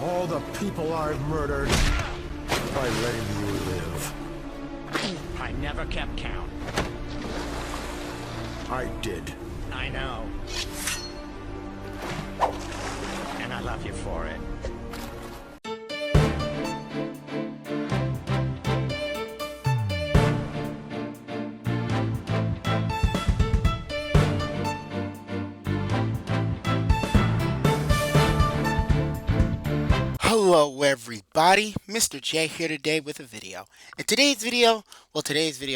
all the people I've murdered by letting you live. I never kept count. I did. I know. And I love you for it. Hello everybody, Mr. J here today with a video. In today's video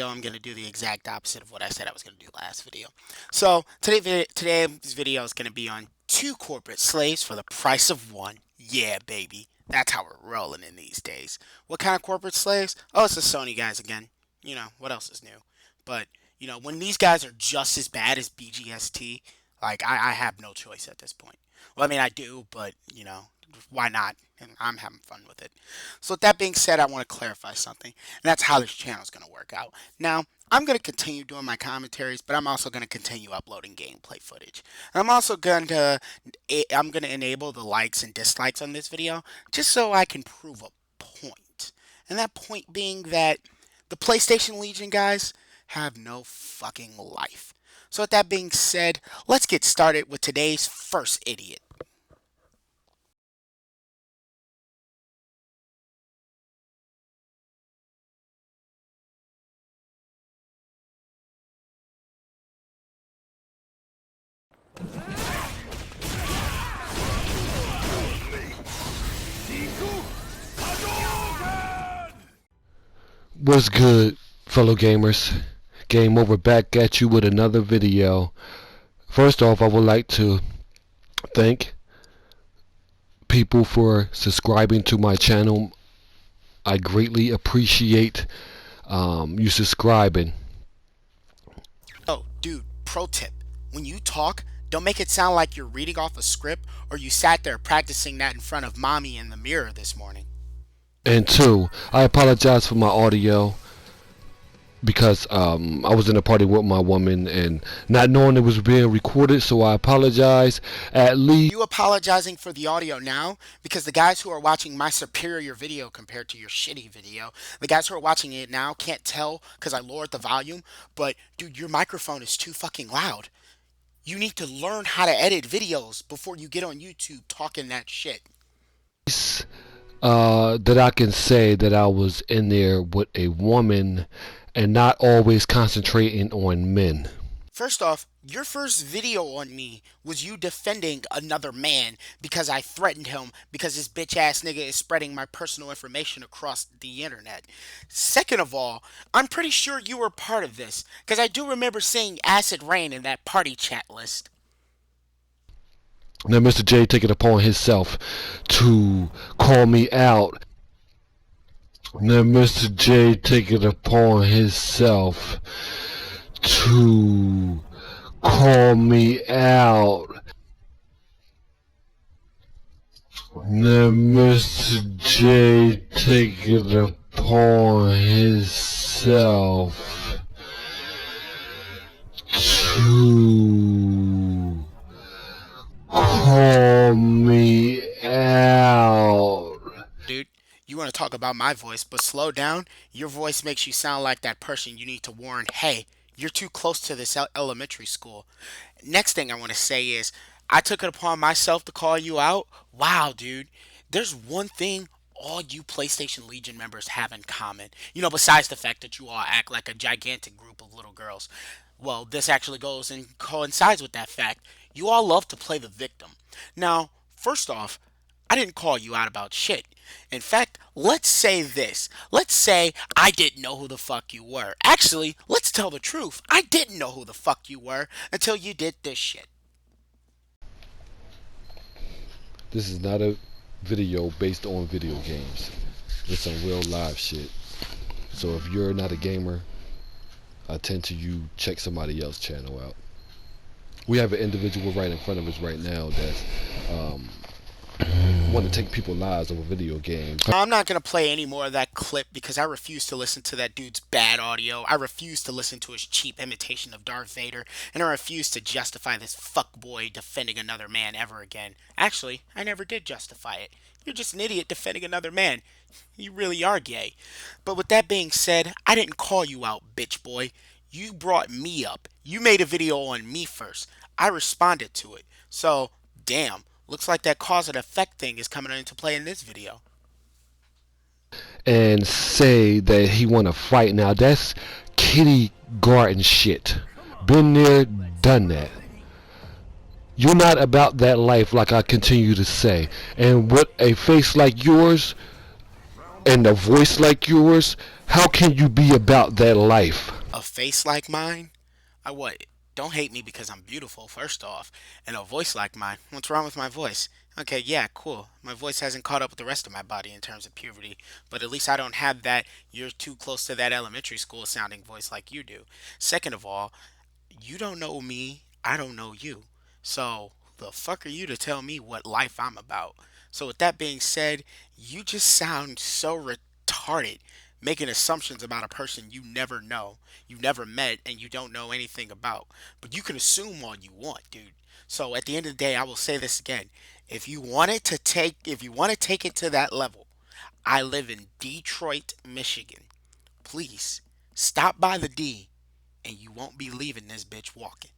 I'm going to do the exact opposite of what I said I was going to do last video. So today's video is going to be on 2 corporate slaves for the price of 1. Yeah baby, that's how we're rolling in these days. What kind of corporate slaves? Oh, it's the Sony guys again. You know, what else is new? But, you know, when these guys are just as bad as BGST, like, I have no choice at this point. Well, I mean, I do, but, you know, why not? And I'm having fun with it. So with that being said, I want to clarify something, and that's how this channel is going to work out. Now, I'm going to continue doing my commentaries, but I'm also going to continue uploading gameplay footage. And I'm also going to enable the likes and dislikes on this video, just so I can prove a point. And that point being that the PlayStation Legion guys have no fucking life. So with that being said, let's get started with today's first idiot. What's good, fellow gamers? Game Over back at you with another video. First off, I would like to thank people for subscribing to my channel. I greatly appreciate you subscribing. Oh, dude, pro tip. When you talk, don't make it sound like you're reading off a script or you sat there practicing that in front of mommy in the mirror this morning. And 2, I apologize for my audio because I was in a party with my woman and not knowing it was being recorded, so I apologize. At least You apologizing for the audio now because the guys who are watching my superior video compared to your shitty video, the guys who are watching it now can't tell because I lowered the volume, but dude, your microphone is too fucking loud. You need to learn how to edit videos before you get on YouTube talking that shit. that I can say that I was in there with a woman and not always concentrating on men. First off, your first video on me was you defending another man because I threatened him because this bitch ass nigga is spreading my personal information across the internet. Second of all, I'm pretty sure you were part of this because I do remember seeing acid rain in that party chat list. Now Mr. J take it upon himself to call me out. Now Mr. J take it upon himself to call me out. Now Mr. J take it upon himself to call me out. Dude, you want to talk about my voice, but slow down. Your voice makes you sound like that person you need to warn, hey, you're too close to this elementary school. Next thing I want to say is, I took it upon myself to call you out. Wow, dude. There's one thing all you PlayStation Legion members have in common. You know, besides the fact that you all act like a gigantic group of little girls. Well, this actually goes and coincides with that fact. You all love to play the victim. Now, first off, I didn't call you out about shit. In fact, let's say this. Let's say I didn't know who the fuck you were. Actually, let's tell the truth. I didn't know who the fuck you were until you did this shit. This is not a video based on video games. It's some real live shit. So if you're not a gamer, I tend to you check somebody else's channel out. We have an individual right in front of us right now that's want to take people's lives over video games. I'm not going to play any more of that clip because I refuse to listen to that dude's bad audio. I refuse to listen to his cheap imitation of Darth Vader. And I refuse to justify this fuckboy defending another man ever again. Actually, I never did justify it. You're just an idiot defending another man. You really are gay. But with that being said, I didn't call you out, bitch boy. You brought me up. You made a video on me first. I responded to it. So, damn. Looks like that cause and effect thing is coming into play in this video. And say that he want to fight. Now that's kitty garden shit. Been there, done that. You're not about that life, like I continue to say. And with a face like yours and a voice like yours, how can you be about that life? A face like mine? I what? Don't hate me because I'm beautiful, first off. And a voice like mine. What's wrong with my voice? Okay, yeah, cool. My voice hasn't caught up with the rest of my body in terms of puberty. But at least I don't have that you're too close to that elementary school sounding voice like you do. Second of all, you don't know me. I don't know you. So, the fuck are you to tell me what life I'm about? So, with that being said, you just sound so retarded making assumptions about a person you never know, you've never met, and you don't know anything about. But you can assume all you want, dude. So at the end of the day, I will say this again. If you want to take it to that level, I live in Detroit, Michigan. Please stop by the D and you won't be leaving this bitch walking.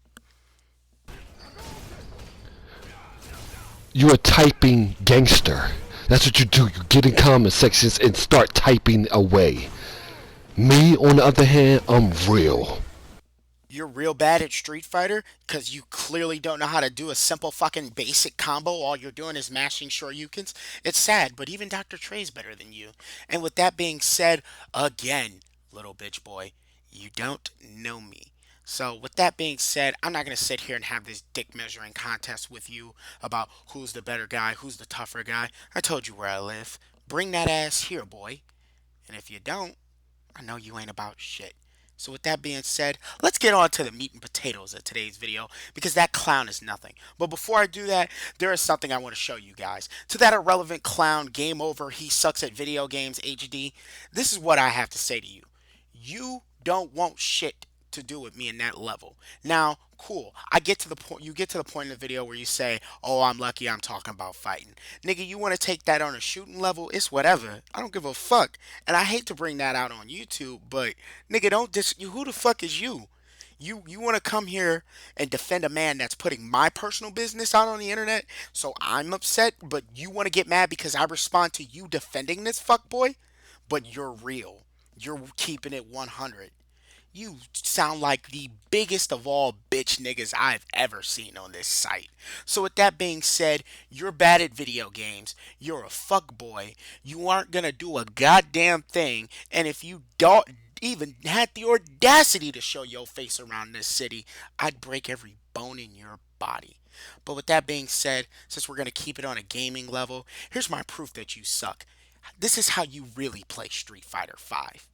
You're a typing gangster. That's what you do. You get in comment sections and start typing away. Me, on the other hand, I'm real. You're real bad at Street Fighter because you clearly don't know how to do a simple fucking basic combo. All you're doing is mashing Shoryukens. It's sad, but even Dr. Trey's better than you. And with that being said, again, little bitch boy, you don't know me. So with that being said, I'm not going to sit here and have this dick measuring contest with you about who's the better guy, who's the tougher guy. I told you where I live. Bring that ass here, boy. And if you don't, I know you ain't about shit. So with that being said, let's get on to the meat and potatoes of today's video because that clown is nothing. But before I do that, there is something I want to show you guys. To that irrelevant clown, game over, he sucks at video games, HD, this is what I have to say to you. You don't want shit to do with me in that level. Now, cool. I get to the point. You get to the point in the video where you say, "Oh, I'm lucky. I'm talking about fighting." Nigga, you want to take that on a shooting level? It's whatever. I don't give a fuck. And I hate to bring that out on YouTube, but nigga, who the fuck is you? You want to come here and defend a man that's putting my personal business out on the internet? So I'm upset, but you want to get mad because I respond to you defending this fuckboy? But you're real. You're keeping it 100. You sound like the biggest of all bitch niggas I've ever seen on this site. So with that being said, you're bad at video games. You're a fuckboy. You aren't gonna do a goddamn thing. And if you don't even had the audacity to show your face around this city, I'd break every bone in your body. But with that being said, since we're gonna keep it on a gaming level, here's my proof that you suck. This is how you really play Street Fighter 5.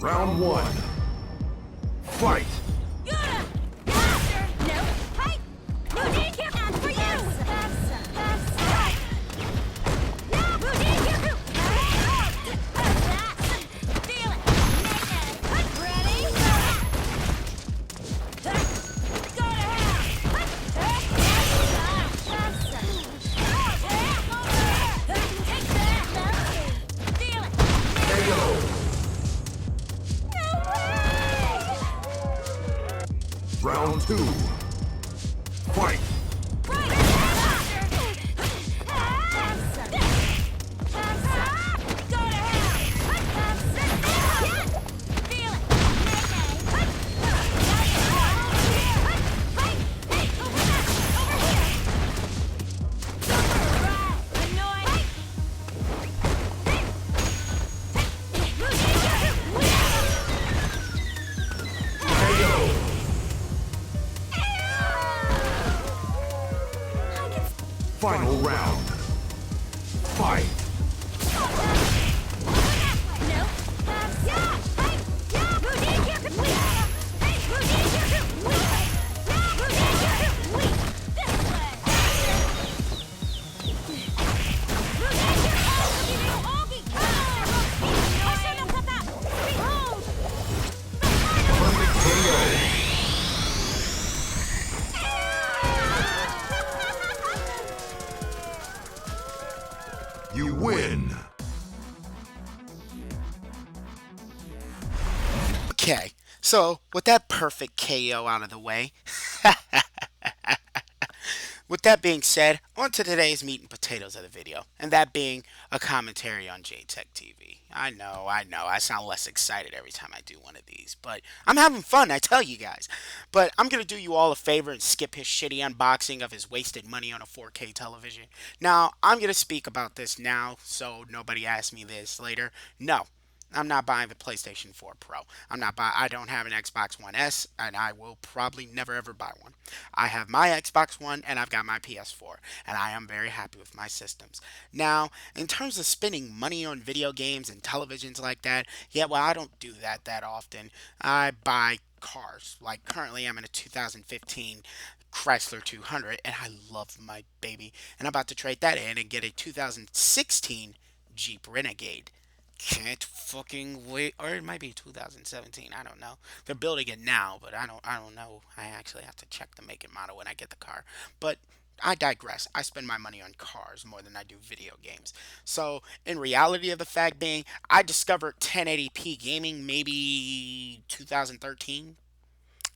Round one. Fight! Round two. Fight! Final round. Fight! You win! Okay, so with that perfect KO out of the way, with that being said, on to today's meat and potatoes of the video, and that being a commentary on JTech TV. I know, I sound less excited every time I do one of these, but I'm having fun, I tell you guys. But I'm gonna do you all a favor and skip his shitty unboxing of his wasted money on a 4K television. Now, I'm gonna speak about this now, so nobody asks me this later. No, I'm not buying the PlayStation 4 Pro. I don't have an Xbox One S, and I will probably never ever buy one. I have my Xbox One and I've got my PS4, and I am very happy with my systems. Now, in terms of spending money on video games and televisions like that, yeah, well, I don't do that often. I buy cars. Like currently I'm in a 2015 Chrysler 200 and I love my baby. And I'm about to trade that in and get a 2016 Jeep Renegade. Can't fucking wait. Or it might be 2017. I don't know. They're building it now, but I don't know. I actually have to check the make and model when I get the car. But I digress. I spend my money on cars more than I do video games. So, in reality of the fact being, I discovered 1080p gaming maybe 2013.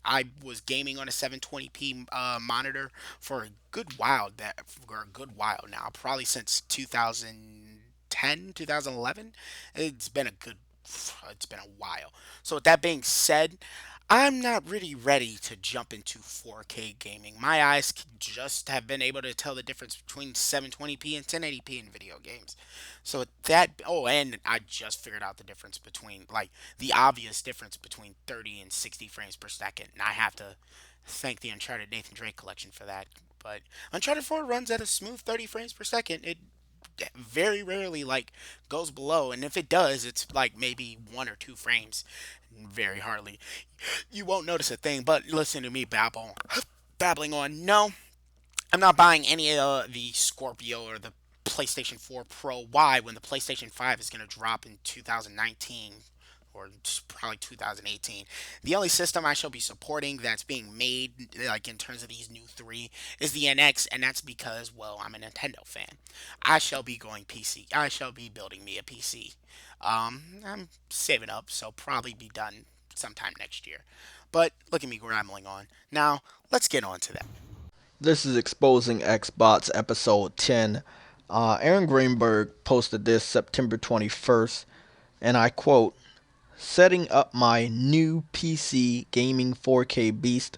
I was gaming on a 720p monitor for a good while. For a good while now, probably since 2010, 2011. It's been a while. So with that being said, I'm not really ready to jump into 4K gaming. My eyes just have been able to tell the difference between 720p and 1080p in video games. So with that, oh, and I just figured out the difference between, like, the obvious difference between 30 and 60 frames per second. And I have to thank the Uncharted Nathan Drake collection for that. But Uncharted 4 runs at a smooth 30 frames per second. It very rarely like goes below, and if it does, it's like maybe 1 or 2 frames, very hardly. You won't notice a thing. But listen to me babbling on. No, I'm not buying any of the Scorpio or the PlayStation 4 Pro. Why? When the PlayStation 5 is going to drop in 2019 or probably 2018. The only system I shall be supporting that's being made, like in terms of these new three, is the NX, and that's because, well, I'm a Nintendo fan. I shall be going PC. I shall be building me a PC. I'm saving up, so probably be done sometime next year. But look at me rambling on. Now, let's get on to that. This is Exposing Xbox episode 10. Aaron Greenberg posted this September 21st, and I quote, "Setting up my new PC gaming 4K beast.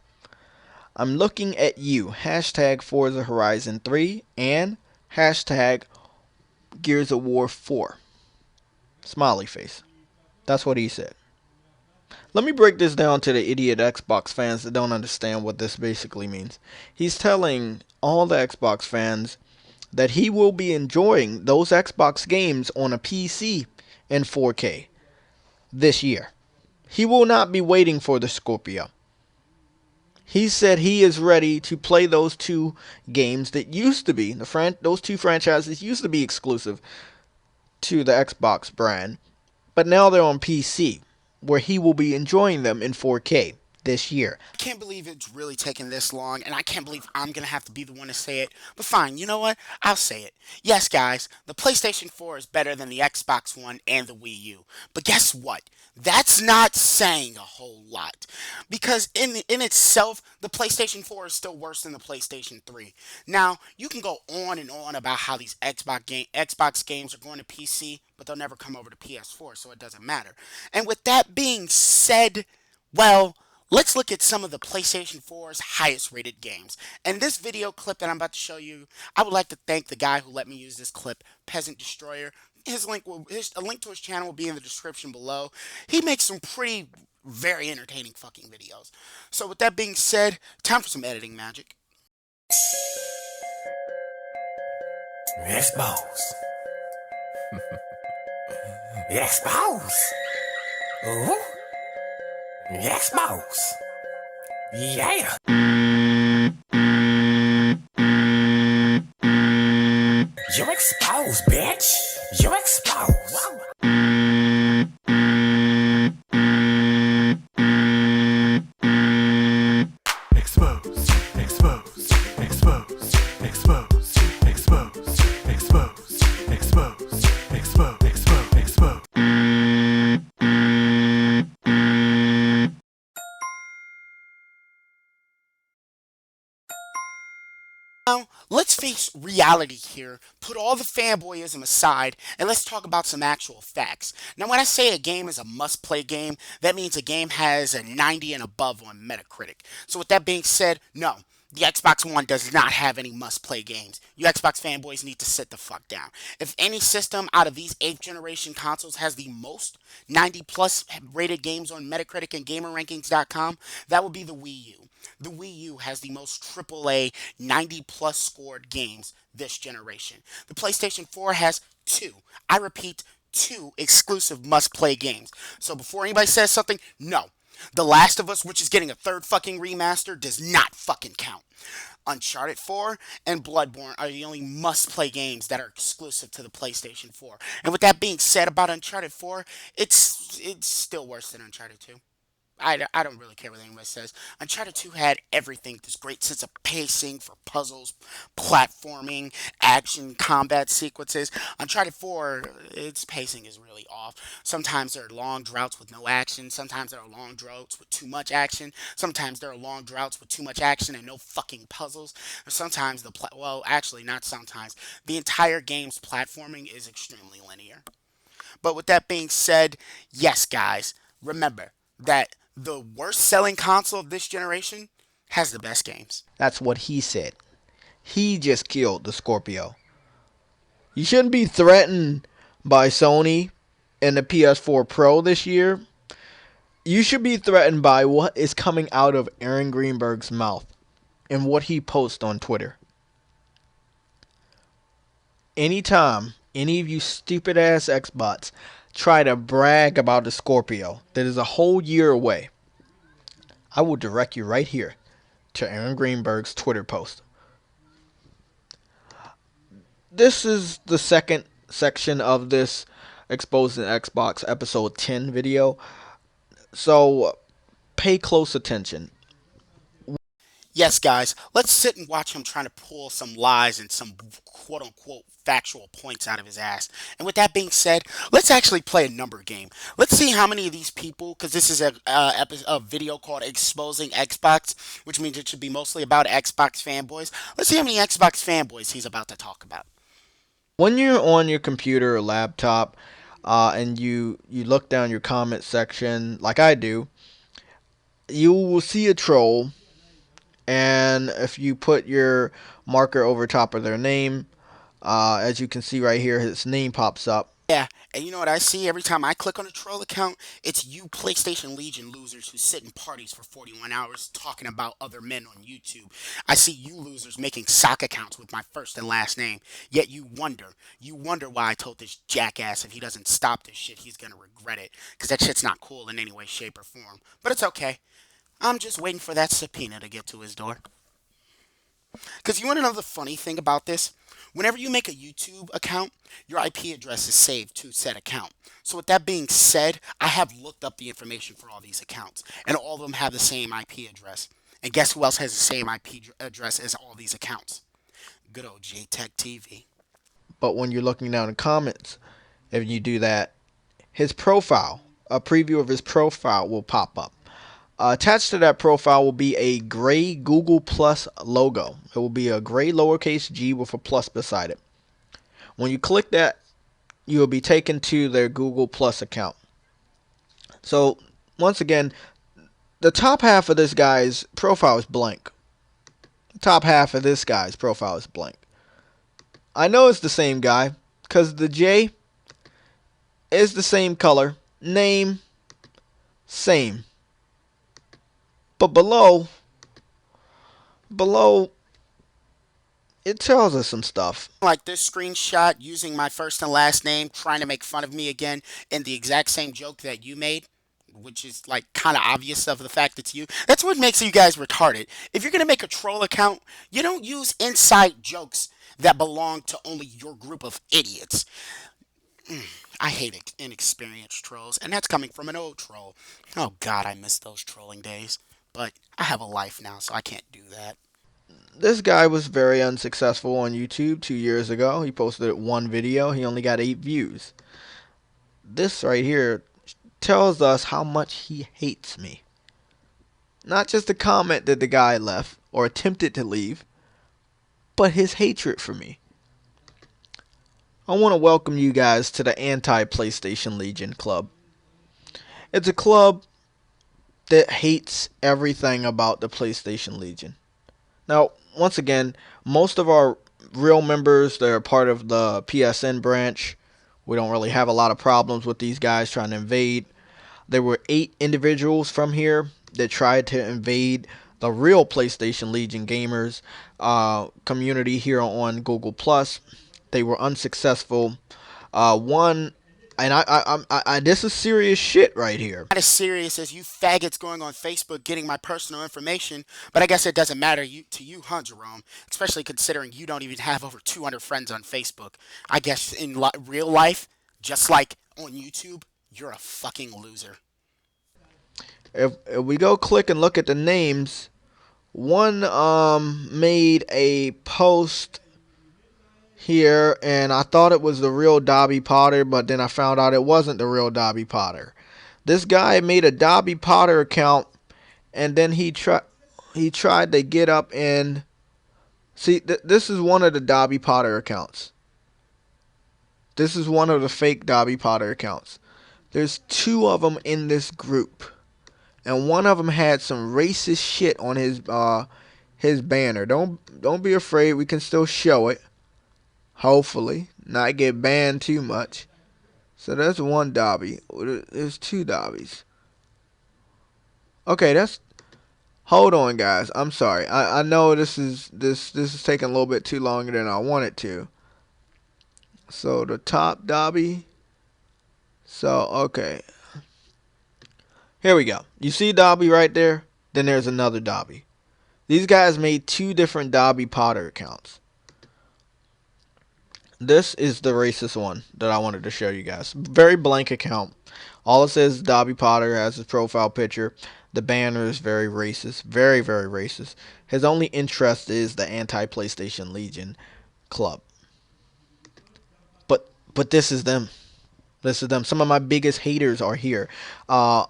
I'm looking at you. Hashtag Forza Horizon 3 and hashtag Gears of War 4. Smiley face." That's what he said. Let me break this down to the idiot Xbox fans that don't understand what this basically means. He's telling all the Xbox fans that he will be enjoying those Xbox games on a PC in 4K this year. He will not be waiting for the Scorpio. He said he is ready to play those two games that used to be, those two franchises used to be exclusive to the Xbox brand, but now they're on PC, where he will be enjoying them in 4K this year. I can't believe it's really taken this long, and I can't believe I'm going to have to be the one to say it. But fine, you know what? I'll say it. Yes, guys, the PlayStation 4 is better than the Xbox One and the Wii U. But guess what? That's not saying a whole lot. Because in itself, the PlayStation 4 is still worse than the PlayStation 3. Now, you can go on and on about how these Xbox games are going to PC, but they'll never come over to PS4, so it doesn't matter. And with that being said, well, let's look at some of the PlayStation 4's highest rated games. And this video clip that I'm about to show you, I would like to thank the guy who let me use this clip, Peasant Destroyer. A link to his channel will be in the description below. He makes some very entertaining fucking videos. So with that being said, time for some editing magic. Expose. Expose. Ooh. Expose. Yeah. You exposed, bitch. You exposed. Exposed. Exposed. Exposed. Exposed. Exposed. Exposed. Exposed. Exposed. Exposed. Exposed. Now, let's face reality here, put all the fanboyism aside, and let's talk about some actual facts. Now, when I say a game is a must-play game, that means a game has a 90 and above on Metacritic. So with that being said, no, the Xbox One does not have any must-play games. You Xbox fanboys need to sit the fuck down. If any system out of these 8th generation consoles has the most 90 plus rated games on Metacritic and GamerRankings.com, that would be the Wii U. The Wii U has the most AAA 90 plus scored games this generation. The PlayStation 4 has two. I repeat, two exclusive must play games. So before anybody says something, no. The Last of Us, which is getting a third fucking remaster, does not fucking count. Uncharted 4 and Bloodborne are the only must play games that are exclusive to the PlayStation 4. And with that being said about Uncharted 4, it's still worse than Uncharted 2. I don't really care what anyone says. Uncharted 2 had everything. This great sense of pacing for puzzles, platforming, action, combat sequences. Uncharted 4, its pacing is really off. Sometimes there are long droughts with no action. Sometimes there are long droughts with too much action. Sometimes there are long droughts with too much action and no fucking puzzles. Or sometimes well, actually, not sometimes. The entire game's platforming is extremely linear. But with that being said, yes, guys, remember that the worst selling console of this generation has the best games. That's what he said. He just killed the Scorpio. You shouldn't be threatened by Sony and the PS4 Pro this year. You should be threatened by what is coming out of Aaron Greenberg's mouth and what he posts on Twitter. Anytime any of you stupid ass Xbots try to brag about the Scorpio that is a whole year away, I will direct you right here to Aaron Greenberg's Twitter post. This is the second section of this Exposing Xbox episode 10 video. So pay close attention. Yes, guys, let's sit and watch him trying to pull some lies and some quote unquote factual points out of his ass. And with that being said, let's actually play a number game. Let's see how many of these people, because this is a video called Exposing Xbox, which means it should be mostly about Xbox fanboys. Let's see how many Xbox fanboys he's about to talk about. When you're on your computer or laptop and you look down your comment section like I do, you will see a troll. And if you put your marker over top of their name, as you can see right here, his name pops up. Yeah, and you know what I see every time I click on a troll account? It's you PlayStation Legion losers who sit in parties for 41 hours talking about other men on YouTube. I see you losers making sock accounts with my first and last name. Yet you wonder why I told this jackass if he doesn't stop this shit, he's gonna regret it. Because that shit's not cool in any way, shape, or form. But it's okay. I'm just waiting for that subpoena to get to his door. Because you want to know the funny thing about this? Whenever you make a YouTube account, your IP address is saved to said account. So with that being said, I have looked up the information for all these accounts, and all of them have the same IP address. And guess who else has the same IP address as all these accounts? Good old JTech TV. But when you're looking down the comments, if you do that, his profile, a preview of his profile will pop up. Attached to that profile will be a gray Google Plus logo. It will be a gray lowercase g with a plus beside it. When you click that, you will be taken to their Google Plus account. So, once again, the top half of this guy's profile is blank. The top half of this guy's profile is blank. I know it's the same guy because the J is the same color. Name, same. But below it tells us some stuff. Like this screenshot using my first and last name, trying to make fun of me again in the exact same joke that you made, which is like kind of obvious of the fact it's you. That's what makes you guys retarded. If you're gonna make a troll account, you don't use inside jokes that belong to only your group of idiots. I hate inexperienced trolls, and that's coming from an old troll. Oh God, I miss those trolling days. But I have a life now, so I can't do that. This guy was very unsuccessful on YouTube 2 years ago. He posted one video, he only got 8 views. This right here tells us how much he hates me. Not just the comment that the guy left or attempted to leave, but his hatred for me. I want to welcome you guys to the Anti-PlayStation Legion Club. It's a club that hates everything about the PlayStation Legion. Now, once again, most of our real members, they're part of the PSN branch. We don't really have a lot of problems with these guys trying to invade. There were 8 individuals from here that tried to invade the real PlayStation Legion gamers community here on Google Plus. They were unsuccessful. One, and this is serious shit right here. Not as serious as you faggots going on Facebook getting my personal information, but I guess it doesn't matter to you, huh, Jerome? Especially considering you don't even have over 200 friends on Facebook. I guess in real life, just like on YouTube, you're a fucking loser. If we go click and look at the names, one made a post here, and I thought it was the real Dobby Potter, but then I found out it wasn't the real Dobby Potter. This guy made a Dobby Potter account, and then he tried to get up and see. This is one of the Dobby Potter accounts. This is one of the fake Dobby Potter accounts. There's 2 of them in this group, and one of them had some racist shit on his banner. Don't be afraid. We can still show it. Hopefully, not get banned too much. So that's one Dobby. There's 2 Dobbies. Okay, that's. Hold on, guys. I'm sorry. I know this is taking a little bit too longer than I want it to. So the top Dobby. So okay. Here we go. You see Dobby right there? Then there's another Dobby. These guys made 2 different Dobby Potter accounts. This is the racist one that I wanted to show you guys. Very blank account. All it says is Dobby Potter has his profile picture. The banner is very racist. Very, very racist. His only interest is the Anti-PlayStation Legion Club. But this is them. This is them. Some of my biggest haters are here. 5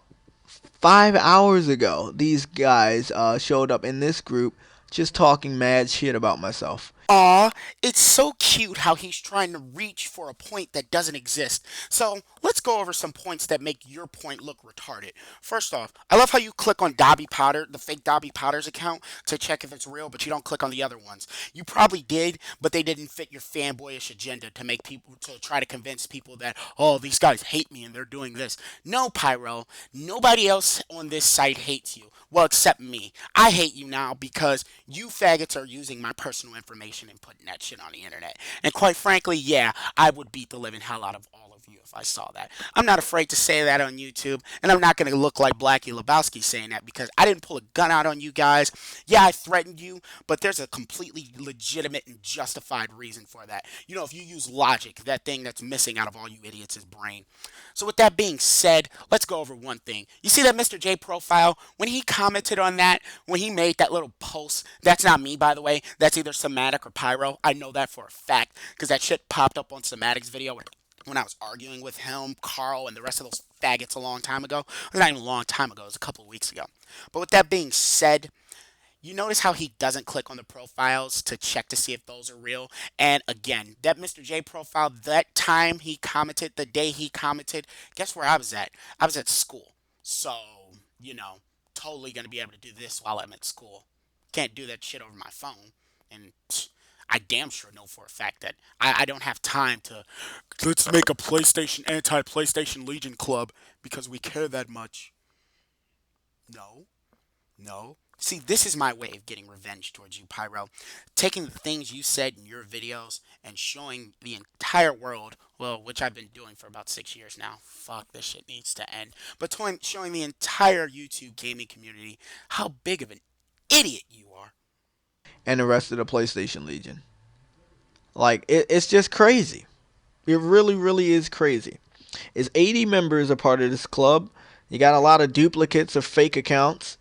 hours ago, these guys showed up in this group just talking mad shit about myself. Aw, it's so cute how he's trying to reach for a point that doesn't exist. So, let's go over some points that make your point look retarded. First off, I love how you click on Dobby Potter, the fake Dobby Potter's account, to check if it's real, but you don't click on the other ones. You probably did, but they didn't fit your fanboyish agenda to make people, to try to convince people that, oh, these guys hate me and they're doing this. No, Pyro, nobody else on this site hates you. Well, except me. I hate you now because you faggots are using my personal information and putting that shit on the internet. And quite frankly, yeah, I would beat the living hell out of all of you if I saw that. I'm not afraid to say that on YouTube, and I'm not going to look like Blackie Lebowski saying that because I didn't pull a gun out on you guys. Yeah, I threatened you, but there's a completely legitimate and justified reason for that. You know, if you use logic, that thing that's missing out of all you idiots' brain. So with that being said, let's go over one thing. You see that Mr. J profile? When he commented on that, when he made that little post, that's not me, by the way. That's either Somatic or Pyro. I know that for a fact because that shit popped up on Somatic's video when I was arguing with him, Carl, and the rest of those faggots a long time ago. It was not even a long time ago. It was a couple of weeks ago. But with that being said, you notice how he doesn't click on the profiles to check to see if those are real. And again, that Mr. J profile, that time he commented, the day he commented, guess where I was at? I was at school. So, you know, totally going to be able to do this while I'm at school. Can't do that shit over my phone. And I damn sure know for a fact that I don't have time to, let's make a anti-PlayStation Legion club because we care that much. No. No. See, this is my way of getting revenge towards you, Pyro. Taking the things you said in your videos and showing the entire world, well, which I've been doing for about 6 years now. Fuck, this shit needs to end. But showing the entire YouTube gaming community how big of an idiot you are. And the rest of the PlayStation Legion. Like, it's just crazy. It really, really is crazy. It's 80 members a part of this club. You got a lot of duplicates of fake accounts.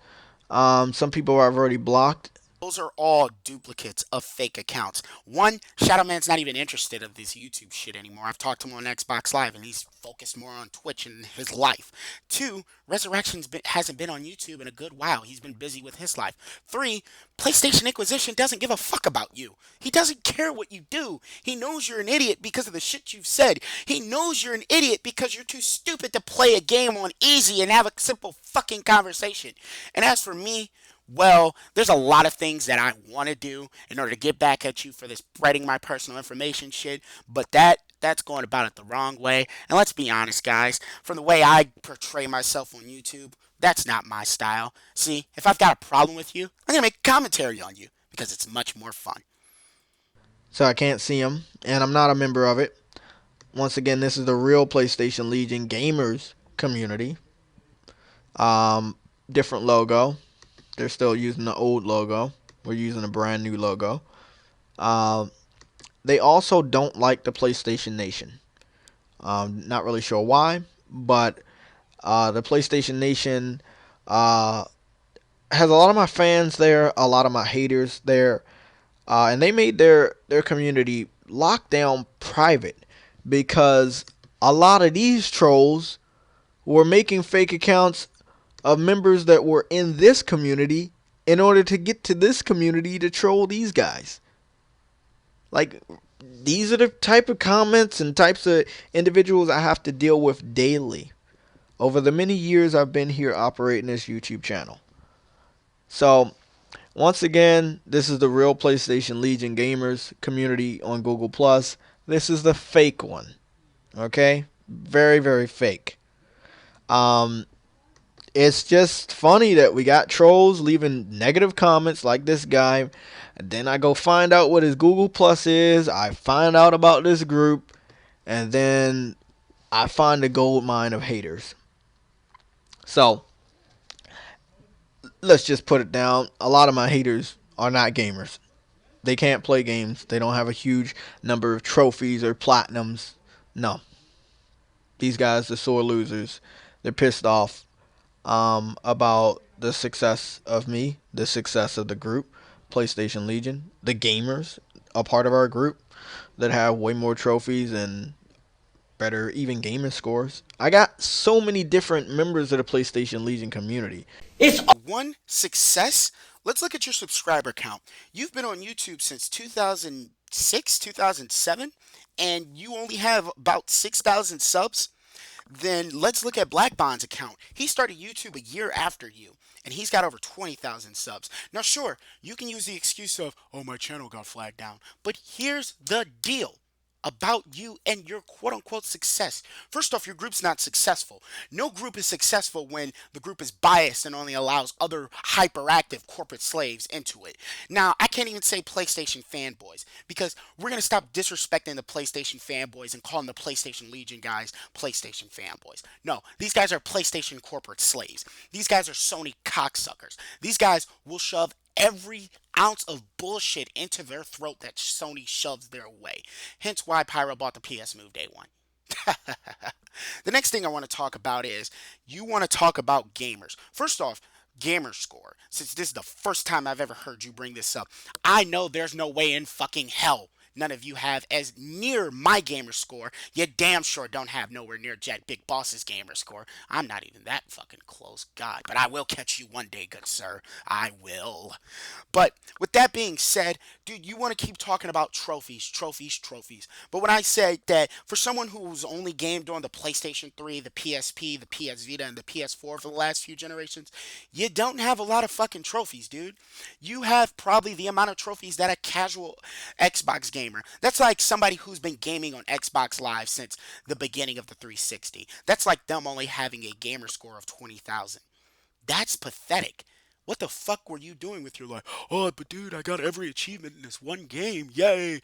Some people I've already blocked. Those are all duplicates of fake accounts. One, Shadow Man's not even interested in this YouTube shit anymore. I've talked to him on Xbox Live, and he's focused more on Twitch and his life. Two, hasn't been on YouTube in a good while. He's been busy with his life. Three, PlayStation Inquisition doesn't give a fuck about you. He doesn't care what you do. He knows you're an idiot because of the shit you've said. He knows you're an idiot because you're too stupid to play a game on easy and have a simple fucking conversation. And as for me, well, there's a lot of things that I want to do in order to get back at you for this spreading my personal information shit, but that's going about it the wrong way. And let's be honest, guys, from the way I portray myself on YouTube, that's not my style. See, if I've got a problem with you, I'm going to make a commentary on you because it's much more fun. So I can't see them, and I'm not a member of it. Once again, this is the real PlayStation Legion gamers community. Different logo. They're still using the old logo. We're using a brand new logo. They also don't like the PlayStation Nation. Not really sure why, but the PlayStation Nation has a lot of my fans there, a lot of my haters there, and they made their community lockdown private because a lot of these trolls were making fake accounts of members that were in this community in order to get to this community to troll these guys. Like, these are the type of comments and types of individuals I have to deal with daily over the many years I've been here operating this YouTube channel. So, once again, this is the real PlayStation Legion gamers community on Google+. This is the fake one. Okay? Very, very fake. It's just funny that we got trolls leaving negative comments like this guy. And then I go find out what his Google Plus is. I find out about this group. And then I find a gold mine of haters. So, let's just put it down. A lot of my haters are not gamers. They can't play games. They don't have a huge number of trophies or platinums. No. These guys are sore losers. They're pissed off about the success of me, the success of the group, PlayStation Legion, the gamers, a part of our group that have way more trophies and better even gaming scores. I got so many different members of the PlayStation Legion community. One success? Let's look at your subscriber count. You've been on YouTube since 2006, 2007, and you only have about 6,000 subs. Then let's look at Black Bond's account. He started YouTube a year after you, and he's got over 20,000 subs. Now, sure, you can use the excuse of, oh, my channel got flagged down. But here's the deal about you and your quote-unquote success. First off, your group's not successful. No group is successful when the group is biased and only allows other hyperactive corporate slaves into it. Now, I can't even say PlayStation fanboys because we're going to stop disrespecting the PlayStation fanboys and calling the PlayStation Legion guys PlayStation fanboys. No, these guys are PlayStation corporate slaves. These guys are Sony cocksuckers. These guys will shove every ounce of bullshit into their throat that Sony shoves their way. Hence why Pyro bought the PS Move day one. The next thing I want to talk about is you want to talk about gamers. First off, gamer score. Since this is the first time I've ever heard you bring this up, I know there's no way in fucking hell none of you have as near my gamer score. You damn sure don't have nowhere near Jack Big Boss's gamer score. I'm not even that fucking close, God. But I will catch you one day, good sir. I will. But with that being said, dude, you want to keep talking about trophies, trophies, trophies. But when I say that for someone who's only gamed on the PlayStation 3, the PSP, the PS Vita, and the PS4 for the last few generations, you don't have a lot of fucking trophies, dude. You have probably the amount of trophies that a casual Xbox gamer. That's like somebody who's been gaming on Xbox Live since the beginning of the 360. That's like them only having a gamer score of 20,000. That's pathetic. What the fuck were you doing with your life? Oh, but dude, I got every achievement in this one game. Yay.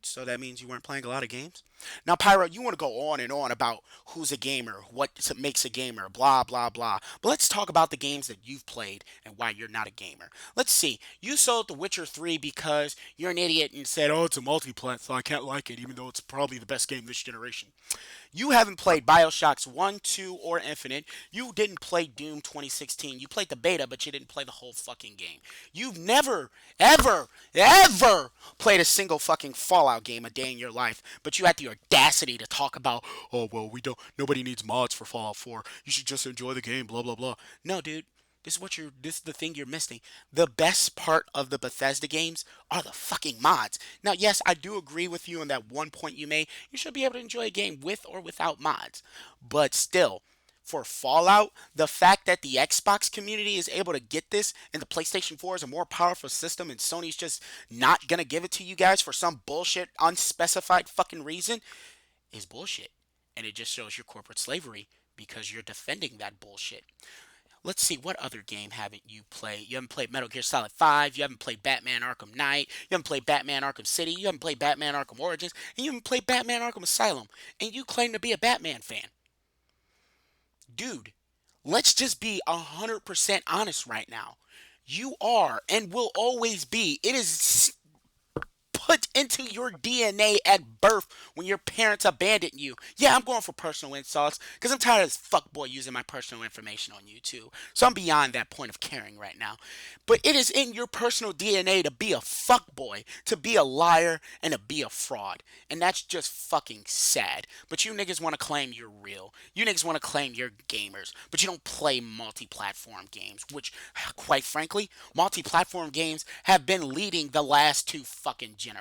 So that means you weren't playing a lot of games? Now, Pyro, you want to go on and on about who's a gamer, what makes a gamer, blah, blah, blah. But let's talk about the games that you've played and why you're not a gamer. Let's see. You sold The Witcher 3 because you're an idiot and said, oh, it's a multiplat, so I can't like it, even though it's probably the best game this generation. You haven't played Bioshocks 1, 2, or Infinite. You didn't play Doom 2016. You played the beta, but you didn't play the whole fucking game. You've never, ever, ever played a single fucking Fallout game a day in your life, but you had the audacity to talk about, oh, well, nobody needs mods for Fallout 4. You should just enjoy the game, blah, blah, blah. No, dude. This is the thing you're missing. The best part of the Bethesda games are the fucking mods. Now, yes, I do agree with you on that one point you made. You should be able to enjoy a game with or without mods. But still, for Fallout, the fact that the Xbox community is able to get this and the PlayStation 4 is a more powerful system and Sony's just not gonna give it to you guys for some bullshit, unspecified fucking reason is bullshit. And it just shows your corporate slavery because you're defending that bullshit. Let's see, what other game haven't you played? You haven't played Metal Gear Solid 5, you haven't played Batman Arkham Knight, you haven't played Batman Arkham City, you haven't played Batman Arkham Origins, and you haven't played Batman Arkham Asylum, and you claim to be a Batman fan. Dude, let's just be 100% honest right now. You are and will always be. It is put into your DNA at birth when your parents abandoned you. Yeah, I'm going for personal insults because I'm tired of this fuckboy using my personal information on YouTube. So I'm beyond that point of caring right now. But it is in your personal DNA to be a fuckboy, to be a liar, and to be a fraud. And that's just fucking sad. But you niggas want to claim you're real. You niggas want to claim you're gamers. But you don't play multi-platform games, which, quite frankly, multi-platform games have been leading the last two fucking generations.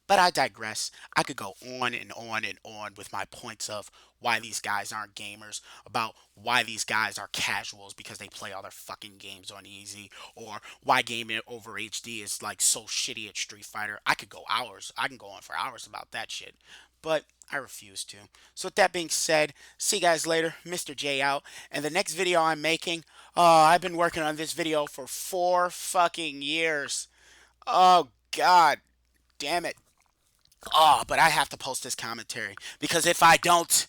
But I digress. I could go on and on and on with my points of why these guys aren't gamers, about why these guys are casuals because they play all their fucking games on easy, or why gaming over HD is like so shitty at Street Fighter. I could go hours. I can go on for hours about that shit. But I refuse to. So with that being said, see you guys later. Mr. J out. And the next video I'm making, I've been working on this video for 4 fucking years. Oh God damn it. Oh, but I have to post this commentary because if I don't,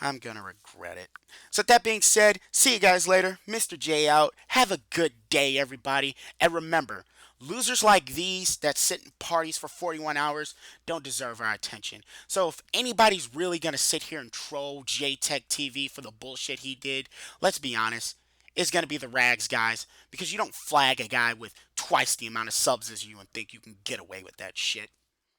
I'm gonna regret it. So that being said, see you guys later. Mr. J out. Have a good day, everybody. And remember, losers like these that sit in parties for 41 hours don't deserve our attention. So if anybody's really gonna sit here and troll JTech TV for the bullshit he did, let's be honest. It's gonna be the rags guys because you don't flag a guy with twice the amount of subs as you and think you can get away with that shit.